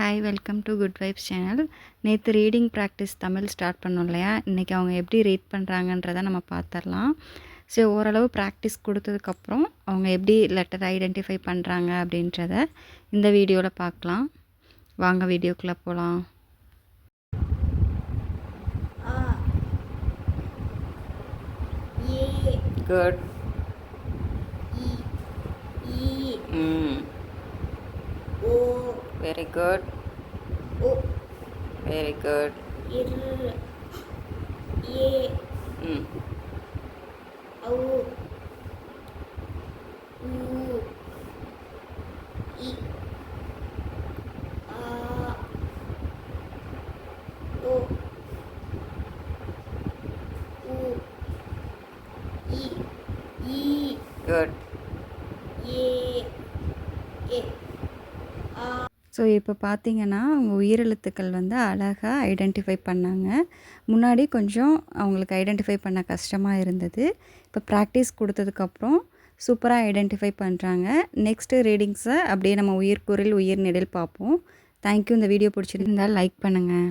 Hi welcome to good vibes channel. நேற்று reading practice Tamil start பண்ணோம் இல்லையா? இன்றைக்கி அவங்க எப்படி ரீட் பண்ணுறாங்கன்றதை நம்ம பார்த்துடலாம். ஸோ ஓரளவு ப்ராக்டிஸ் கொடுத்ததுக்கப்புறம் அவங்க எப்படி லெட்டர் ஐடென்டிஃபை பண்ணுறாங்க அப்படின்றத இந்த வீடியோவில் பார்க்கலாம். வாங்க வீடியோக்குள்ளே போகலாம். Good. Very good. Very good. Good. So இப்போ பார்த்தீங்கன்னா அவங்க உயிரெழுத்துக்கள் வந்து அழகாக ஐடென்டிஃபை பண்ணாங்க. முன்னாடி கொஞ்சம் அவங்களுக்கு ஐடென்டிஃபை பண்ண கஷ்டமாக இருந்தது. இப்போ ப்ராக்டிஸ் கொடுத்ததுக்கப்புறம் சூப்பராக ஐடென்டிஃபை பண்ணுறாங்க. நெக்ஸ்ட்டு ரீடிங்ஸை அப்படியே நம்ம உயிர்க்குறில் உயிர் நெடில் பார்ப்போம். தேங்க்யூ. இந்த வீடியோ பிடிச்சிருந்தால் லைக் பண்ணுங்கள்.